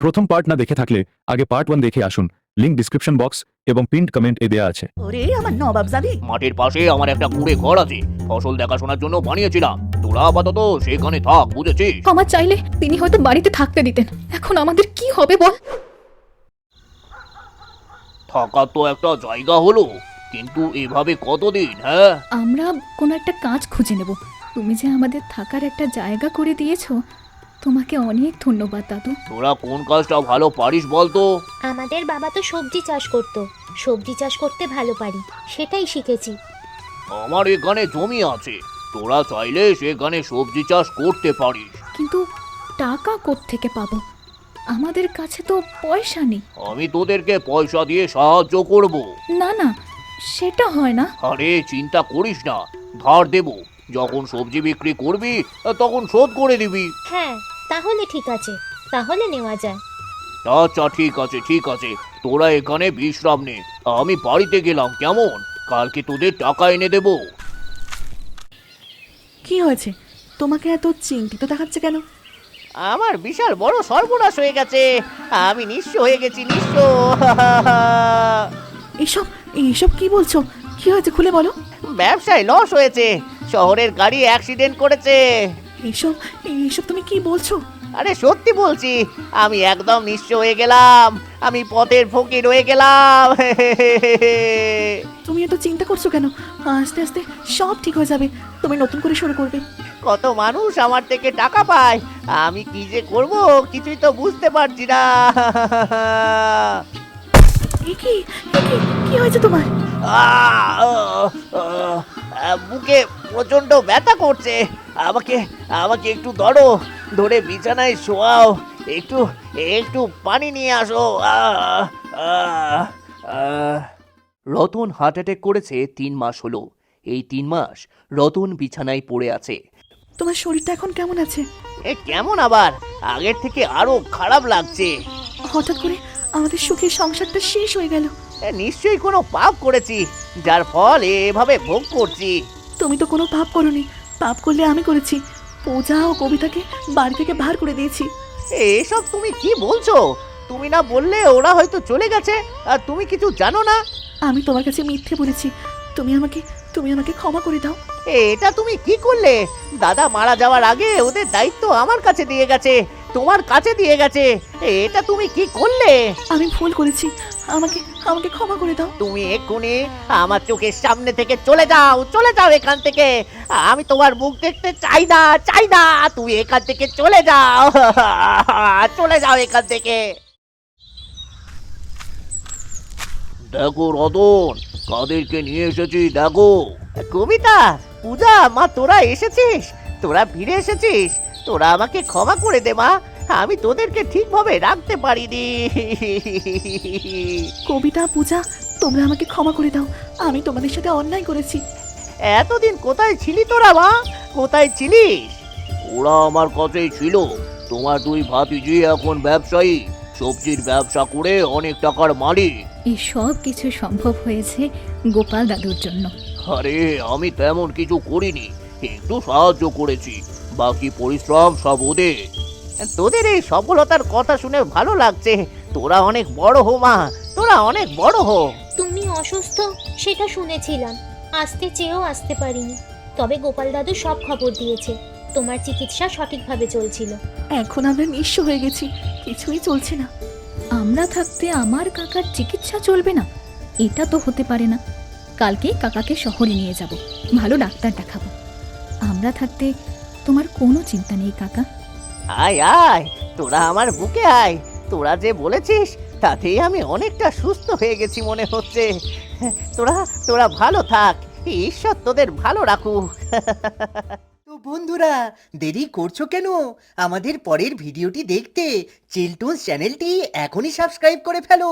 প্রথম পার্ট না দেখে থাকলে আগে পার্ট 1 দেখে আসুন। লিংক ডিসক্রিপশন বক্স এবং পিন্ড কমেন্ট এ দেয়া আছে। ওরে আমার নবাবজাদি, মাঠের পাশে আমার একটা কুঁড়ে ঘর আছে, ফসল দেখাশোনার জন্য বানিয়েছিলাম। তোরা আপাতত সেখানে থাক, বুঝেছিস? আমার চাইলে তিনি হয়তো বাড়িতে থাকতে দিতেন। এখন আমাদের কি হবে বল? থাকার তো একটা জায়গা হলো, কিন্তু এভাবে কতদিন? হ্যাঁ, আমরা কোনো একটা কাজ খুঁজে নেব। তুমি যে আমাদের থাকার একটা জায়গা করে দিয়েছো, তোমাকে অনেক ধন্যবাদ দাদু। তোরা কোন কাজটা ভালো পারিস বলতো? আমাদের বাবা তো সবজি চাষ করতো, সবজি চাষ করতে ভালো পারি, সেটাই শিখেছি। আমার এখানে জমি আছে, তোরা চাইলে সেখানে সবজি চাষ করতে পারিস। কিন্তু টাকা কোত্থেকে পাবো? আমাদের কাছে তো পয়সা নেই। আমি তোদেরকে পয়সা দিয়ে সাহায্য করব। না না, সেটা হয় না। আরে চিন্তা করিস না, ধার দেব। যখন সবজি বিক্রি করবি তখন শোধ করে দিবি। হ্যাঁ, তাহলে ঠিক আছে, তাহলে নেওয়া যায়। আচ্ছা ঠিক আছে ঠিক আছে, তোরা এখানে বিশ্রাম নে, আমি বাড়িতে গেলাম, কেমন? কালকে তোদের টাকা এনে দেব। কি হয়েছে? তোমাকে এত চিন্তিত দেখাচ্ছে কেন? আমার বিশাল বড় সর্বনাশ হয়ে গেছে, আমি নিঃস্ব হয়ে গেছি, নিঃস্ব। এসব এইসব কি বলছো? কি হয়েছে খুলে বলো। ব্যবসায় লস হয়েছে, শহরের গাড়ি অ্যাক্সিডেন্ট করেছে। এইসব এইসব তুমি কি বলছো? আরে সত্যি বলছি, আমি একদম নিঃস্ব হয়ে গেলাম, আমি পথের ফকির হয়ে গেলাম। তুমি এত চিন্তা করছো কেন? আস্তে আস্তে সব ঠিক হয়ে যাবে, তুমি নতুন করে শুরু করবে। কত মানুষ আমার থেকে টাকা পায়, আমি কি যে করব কিছুই তো বুঝতে পারছি না। কি হয়েছে তোমার? বুকে প্রচন্ড ব্যথা করছে, আমাকে আমাকে একটু ধরো, ধরে বিছানায় শোয়াও, একটু একটু পানি নিয়ে আসো। রতন হার্ট অ্যাটাক করেছে 3 মাস হলো। এই 3 মাস রতন বিছানায় পড়ে আছে। তোমার শরীরটা এখন কেমন আছে? এ কেমন আবার? আগের থেকে আরো খারাপ লাগছে। হঠাৎ করে আমাদের সুখের সংসারটা শেষ হয়ে গেল। নিশ্চয়ই কোনো পাপ করেছি, যার ফল এভাবে ভোগ করছি। তুমি তো কোনো পাপ করোনি, পাপ করলে আমি করেছি। পূজা ও কবিতাকে বাড়ি থেকে বাহার করে দিয়েছি। এসব তুমি কি বলছো? তুমি না বললে ওরা হয়তো চলে গেছে, আর তুমি কিছু জানো না? আমি তোমার কাছে মিথ্যে বলেছি, তুমি আমাকে ক্ষমা করে দাও। এটা তুমি কি করলে? দাদা মারা যাওয়ার আগে ওদের দায়িত্ব আমার কাছে দিয়ে গেছে, তোমার কাছে দিয়ে গেছে, এটা তুমি কি করলে? আমি ভুল করেছি, আমাকে আমাকে ক্ষমা করে দাও। তুমি এক্ষুনি আমার চোখের সামনে থেকে চলে যাও, চলে যাও এখান থেকে। আমি তোমার মুখ দেখতে চাই না, চাই না। তুমি এখান থেকে চলে যাও, চলে যাও এখান থেকে। দেখো রতন, কাদেরকে নিয়ে এসেছি দেখো। কবিতা, পূজা, মা তোরা এসেছিস, তোরা ফিরে এসেছিস। তোরা আমাকে ক্ষমা করে দে মা, আমি তোদেরকে ঠিকভাবে রাখতে পারিনি। কবিতা, পূজা, তোমরা আমাকে ক্ষমা করে দাও, আমি তোমাদের সাথে অন্যায় করেছি। এতদিন কোথায় ছিলি তোরা মা, কোথায় ছিলিস? ওরা আমার কাছেই ছিল। তোমার 2 ভাতিজি এখন ব্যবসায়ী, সবজির ব্যবসা করে অনেক টাকার মালিক। এই সব কিছু সম্ভব হয়েছে গোপাল দাদুর জন্য। আরে আমি তেমন কিছু করিনি, একটু সাহায্য করেছি, বাকি পরিশ্রম সব ওদের। তোদের এই সফলতার কথা শুনে ভালো লাগছে। তোরা অনেক বড় হো মা, তোরা অনেক বড় হো। তুমি অসুস্থ সেটা শুনেছিলাম, আসতে চেয়েও আসতে পারিনি। তবে গোপাল দাদু সব খবর দিয়েছে, তোমার চিকিৎসা সঠিকভাবে চলছিল। এখন আমরা নিঃস্ব হয়ে গেছি, কিছুই চলছে না। আমরা থাকতে আমার কাকার চিকিৎসা চলবে না? এটা তো হতে পারে না। কালকেই কাকাকে শহরে নিয়ে যাব, ভালো ডাক্তার দেখাবো। আমরা থাকতে তোমার কোনো চিন্তা নেই কাকা। আয় আয়, তোরা আমার বুকে আয়। তোরা যে বলেছিস তাতেই আমি অনেকটা সুস্থ হয়ে গেছি মনে হচ্ছে। তোরা তোরা ভালো থাক, ঈশ্বর তোদের ভালো রাখুক। তো বন্ধুরা, দেরি করছো কেন? আমাদের পরের ভিডিওটি দেখতে চিলটুনস চ্যানেলটি এখনই সাবস্ক্রাইব করে ফেলো।